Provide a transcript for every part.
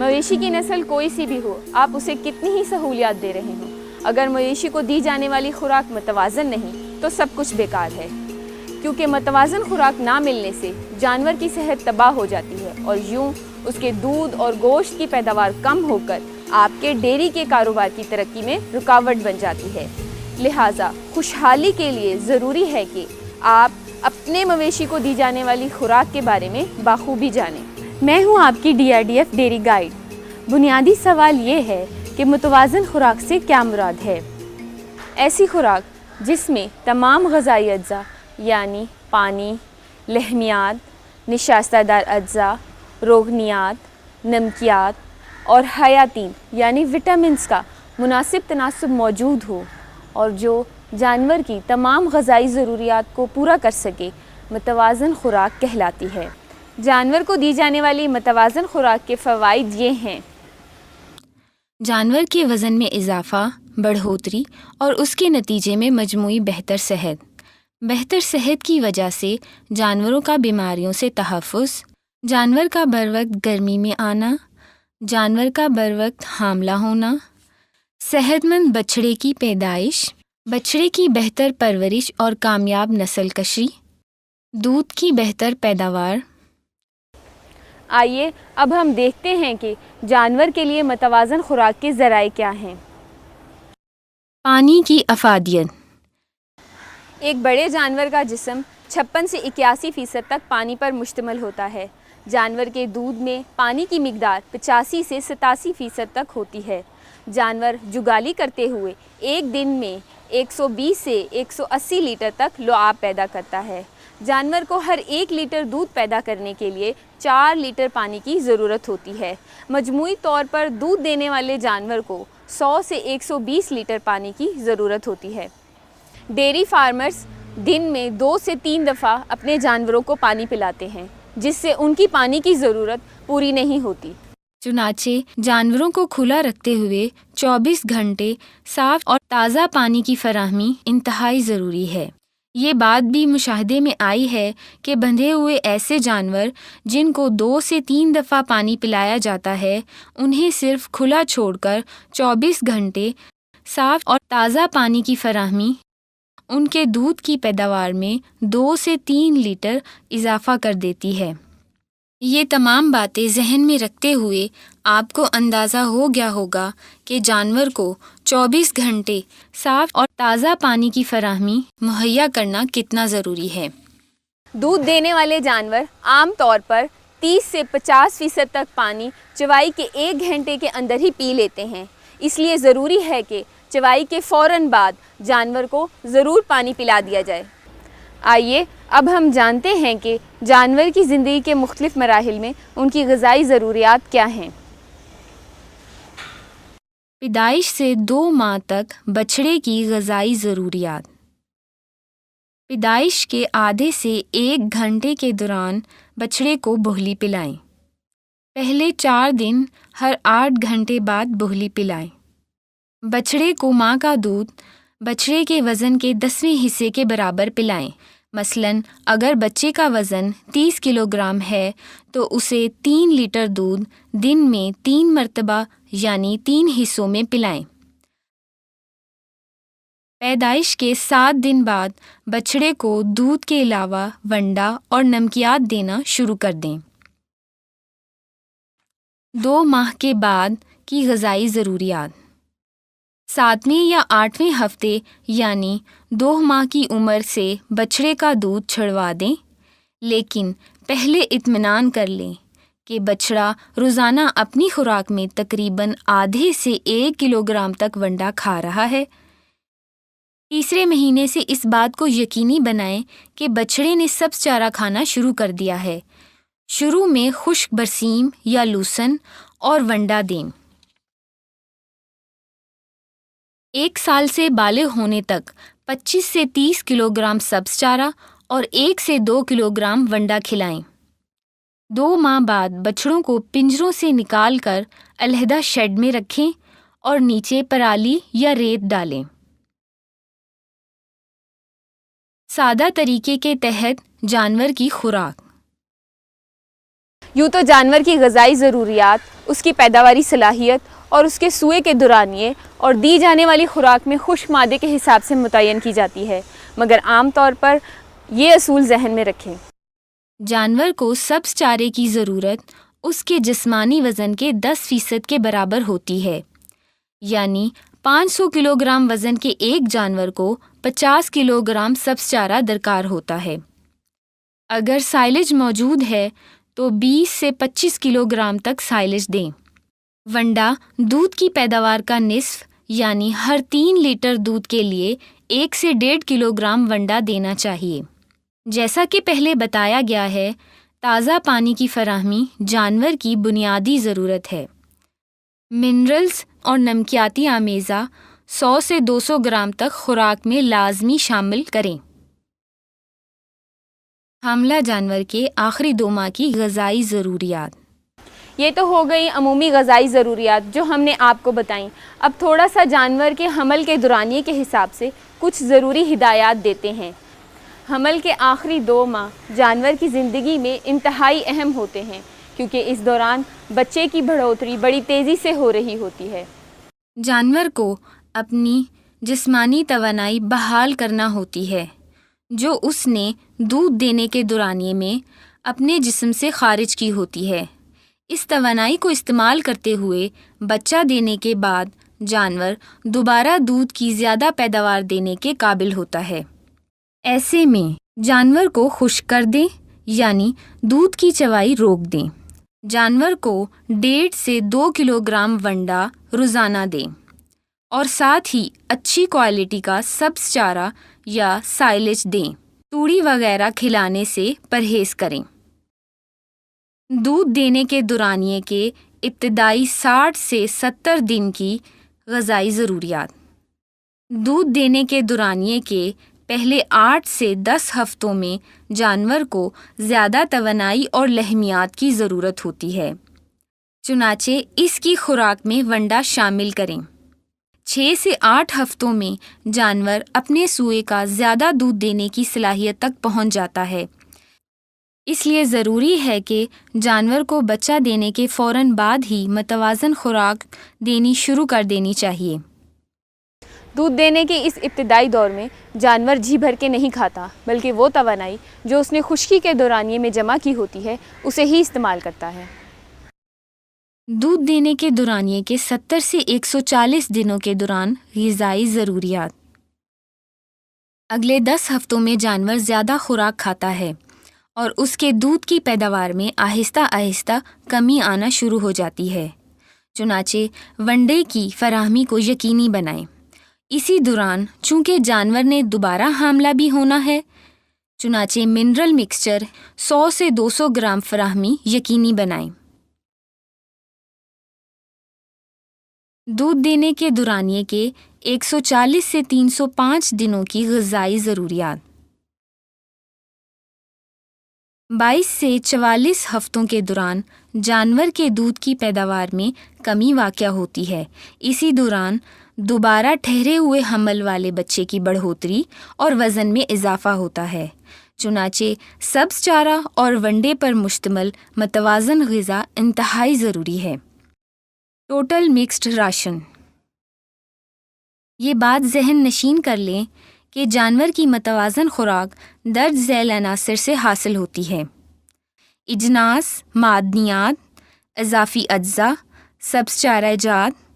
مویشی کی نسل کوئی سی بھی ہو، آپ اسے کتنی ہی سہولیات دے رہے ہوں، اگر مویشی کو دی جانے والی خوراک متوازن نہیں تو سب کچھ بیکار ہے، کیونکہ متوازن خوراک نہ ملنے سے جانور کی صحت تباہ ہو جاتی ہے اور یوں اس کے دودھ اور گوشت کی پیداوار کم ہو کر آپ کے ڈیری کے کاروبار کی ترقی میں رکاوٹ بن جاتی ہے۔ لہٰذا خوشحالی کے لیے ضروری ہے کہ آپ اپنے مویشی کو دی جانے والی خوراک کے بارے میں بخوبی جانیں۔ میں ہوں آپ کی DRDF ڈیری گائیڈ۔ بنیادی سوال یہ ہے کہ متوازن خوراک سے کیا مراد ہے؟ ایسی خوراک جس میں تمام غذائی اجزاء یعنی پانی، لحمیات، نشاستہ دار اجزاء، روغنیات، نمکیات اور حیاتین یعنی وٹامنز کا مناسب تناسب موجود ہو اور جو جانور کی تمام غذائی ضروریات کو پورا کر سکے، متوازن خوراک کہلاتی ہے۔ جانور کو دی جانے والی متوازن خوراک کے فوائد یہ ہیں: جانور کے وزن میں اضافہ، بڑھوتری اور اس کے نتیجے میں مجموعی بہتر صحت۔ بہتر صحت کی وجہ سے جانوروں کا بیماریوں سے تحفظ، جانور کا بروقت گرمی میں آنا، جانور کا بروقت حاملہ ہونا، صحت مند بچھڑے کی پیدائش، بچھڑے کی بہتر پرورش اور کامیاب نسل کشی، دودھ کی بہتر پیداوار۔ آئیے اب ہم دیکھتے ہیں کہ جانور کے لیے متوازن خوراک کے ذرائع کیا ہیں۔ پانی کی افادیت۔ ایک بڑے جانور کا جسم 56 سے 81% تک پانی پر مشتمل ہوتا ہے۔ جانور کے دودھ میں پانی کی مقدار 85 سے 87% تک ہوتی ہے۔ جانور جگالی کرتے ہوئے ایک دن میں 120 سے 180 لیٹر تک لعاب پیدا کرتا ہے۔ جانور کو ہر 1 لیٹر دودھ پیدا کرنے کے لیے 4 لیٹر پانی کی ضرورت ہوتی ہے۔ مجموعی طور پر دودھ دینے والے جانور کو 100 سے 120 لیٹر پانی کی ضرورت ہوتی ہے۔ ڈیری فارمرز دن میں 2 سے 3 دفعہ اپنے جانوروں کو پانی پلاتے ہیں، جس سے ان کی پانی کی ضرورت پوری نہیں ہوتی۔ چنانچہ جانوروں کو کھلا رکھتے ہوئے 24 گھنٹے صاف اور تازہ پانی کی فراہمی انتہائی ضروری ہے۔ یہ بات بھی مشاہدے میں آئی ہے کہ بندھے ہوئے ایسے جانور جن کو 2 سے 3 دفعہ پانی پلایا جاتا ہے، انہیں صرف کھلا چھوڑ کر 24 گھنٹے صاف اور تازہ پانی کی فراہمی ان کے دودھ کی پیداوار میں 2 سے 3 لیٹر اضافہ کر دیتی ہے۔ یہ تمام باتیں ذہن میں رکھتے ہوئے آپ کو اندازہ ہو گیا ہوگا کہ جانور کو 24 گھنٹے صاف اور تازہ پانی کی فراہمی مہیا کرنا کتنا ضروری ہے۔ دودھ دینے والے جانور عام طور پر 30 سے 50% تک پانی چوائی کے 1 گھنٹے کے اندر ہی پی لیتے ہیں، اس لیے ضروری ہے کہ چوائی کے فوراً بعد جانور کو ضرور پانی پلا دیا جائے۔ آئیے اب ہم جانتے ہیں کہ جانور کی زندگی کے مختلف مراحل میں ان کی غذائی ضروریات کیا ہیں۔ پیدائش سے 2 ماہ تک بچھڑے کی غذائی ضروریات۔ پیدائش کے آدھے سے 1 گھنٹے کے دوران بچھڑے کو بوہلی پلائیں۔ پہلے 4 دن ہر 8 گھنٹے بعد بوہلی پلائیں۔ بچھڑے کو ماں کا دودھ بچھڑے کے وزن کے 10ویں حصے کے برابر پلائیں۔ مثلاً اگر بچے کا وزن 30 کلو گرام ہے تو اسے 3 لیٹر دودھ دن میں 3 مرتبہ یعنی 3 حصوں میں پلائیں۔ پیدائش کے 7 دن بعد بچھڑے کو دودھ کے علاوہ ونڈا اور نمکیات دینا شروع کر دیں۔ 2 ماہ کے بعد کی غذائی ضروریات۔ 7ویں یا 8ویں ہفتے یعنی 2 ماہ کی عمر سے بچھڑے کا دودھ چھڑوا دیں، لیکن پہلے اطمینان کر لیں کہ بچڑا روزانہ اپنی خوراک میں تقریباً آدھے سے 1 کلو گرام تک ونڈا کھا رہا ہے۔ تیسرے مہینے سے اس بات کو یقینی بنائیں کہ بچھڑے نے سبز چارہ کھانا شروع کر دیا ہے۔ شروع میں خشک برسیم یا لوسن اور ونڈا دیں۔ 1 سال سے بالغ ہونے تک 25 سے 30 کلو گرام سبز چارہ اور 1 سے 2 کلو گرام ونڈا کھلائیں۔ 2 ماہ بعد بچڑوں کو پنجروں سے نکال کر علیحدہ شیڈ میں رکھیں اور نیچے پرالی یا ریت ڈالیں۔ سادہ طریقے کے تحت جانور کی خوراک۔ یوں تو جانور کی غذائی ضروریات، اس کی پیداواری صلاحیت اور اس کے سوئے کے دورانیے اور دی جانے والی خوراک میں خشک مادے کے حساب سے متعین کی جاتی ہے، مگر عام طور پر یہ اصول ذہن میں رکھیں۔ جانور کو سبز چارے کی ضرورت اس کے جسمانی وزن کے 10% کے برابر ہوتی ہے، یعنی 500 کلو گرام وزن کے ایک جانور کو 50 کلو گرام سبز چارہ درکار ہوتا ہے۔ اگر سائلج موجود ہے تو 20 سے 25 کلو گرام تک سائلج دیں۔ ونڈا دودھ کی پیداوار کا نصف، یعنی ہر 3 لیٹر دودھ کے لیے 1 سے 1.5 کلو گرام ونڈا دینا چاہیے۔ جیسا کہ پہلے بتایا گیا ہے، تازہ پانی کی فراہمی جانور کی بنیادی ضرورت ہے۔ منرلز اور نمکیاتی آمیزہ 100 سے 200 گرام تک خوراک میں لازمی شامل کریں۔ حاملہ جانور کے آخری 2 ماہ کی غذائی ضروریات۔ یہ تو ہو گئی عمومی غذائی ضروریات جو ہم نے آپ کو بتائیں۔ اب تھوڑا سا جانور کے حمل کے دورانیے کے حساب سے کچھ ضروری ہدایات دیتے ہیں۔ حمل کے آخری 2 ماہ جانور کی زندگی میں انتہائی اہم ہوتے ہیں، کیونکہ اس دوران بچے کی بڑھوتری بڑی تیزی سے ہو رہی ہوتی ہے۔ جانور کو اپنی جسمانی توانائی بحال کرنا ہوتی ہے، جو اس نے دودھ دینے کے دورانیے میں اپنے جسم سے خارج کی ہوتی ہے۔ اس توانائی کو استعمال کرتے ہوئے بچہ دینے کے بعد جانور دوبارہ دودھ کی زیادہ پیداوار دینے کے قابل ہوتا ہے۔ ایسے میں جانور کو خشک کر دیں، یعنی دودھ کی چوائی روک دیں۔ جانور کو 1.5 سے 2 کلو گرام ونڈا روزانہ دیں اور ساتھ ہی اچھی کوالٹی کا سبز چارہ یا سائلج دیں۔ توڑی وغیرہ کھلانے سے پرہیز کریں۔ دودھ دینے کے دورانیے کے ابتدائی 60 سے 70 دن کی غذائی ضروریات۔ دودھ دینے کے دورانیے کے پہلے 8 سے 10 ہفتوں میں جانور کو زیادہ توانائی اور لحمیات کی ضرورت ہوتی ہے، چنانچہ اس کی خوراک میں ونڈا شامل کریں۔ 6 سے 8 ہفتوں میں جانور اپنے سوئے کا زیادہ دودھ دینے کی صلاحیت تک پہنچ جاتا ہے، اس لیے ضروری ہے کہ جانور کو بچہ دینے کے فوراً بعد ہی متوازن خوراک دینی شروع کر دینی چاہیے۔ دودھ دینے کے اس ابتدائی دور میں جانور جی بھر کے نہیں کھاتا، بلکہ وہ توانائی جو اس نے خشکی کے دورانیے میں جمع کی ہوتی ہے اسے ہی استعمال کرتا ہے۔ دودھ دینے کے دورانیے کے 70 سے 140 دنوں کے دوران غذائی ضروریات۔ اگلے 10 ہفتوں میں جانور زیادہ خوراک کھاتا ہے اور اس کے دودھ کی پیداوار میں آہستہ آہستہ کمی آنا شروع ہو جاتی ہے، چنانچہ ونڈے کی فراہمی کو یقینی بنائیں۔ اسی دوران چونکہ جانور نے دوبارہ حاملہ بھی ہونا ہے، چنانچہ منرل مکسچر 100 سے 200 گرام فراہمی یقینی بنائیں۔ دودھ دینے کے دورانیے کے 140 سے 305 دنوں کی غذائی ضروریات۔ 22 سے 44 ہفتوں کے دوران جانور کے دودھ کی پیداوار میں کمی واقع ہوتی ہے۔ اسی دوران دوبارہ ٹھہرے ہوئے حمل والے بچے کی بڑھوتری اور وزن میں اضافہ ہوتا ہے، چنانچہ سبز چارہ اور ونڈے پر مشتمل متوازن غذا انتہائی ضروری ہے۔ Total mixed ration. یہ بات ذہن نشین کر لیں کہ جانور کی متوازن خوراک درج ذیل عناصر سے حاصل ہوتی ہے: اجناس، معدنیات، اضافی اجزاء، سبز چارہ جات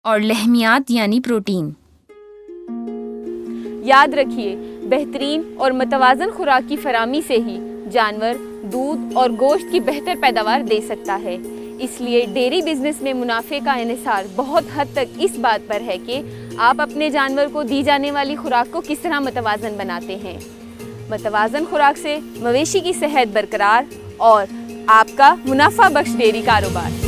اور لحمیات یعنی پروٹین۔ یاد رکھیے، بہترین اور متوازن خوراک کی فراہمی سے ہی جانور دودھ اور گوشت کی بہتر پیداوار دے سکتا ہے۔ اس لیے ڈیری بزنس میں منافع کا انحصار بہت حد تک اس بات پر ہے کہ آپ اپنے جانور کو دی جانے والی خوراک کو کس طرح متوازن بناتے ہیں۔ متوازن خوراک سے مویشی کی صحت برقرار اور آپ کا منافع بخش ڈیری کاروبار۔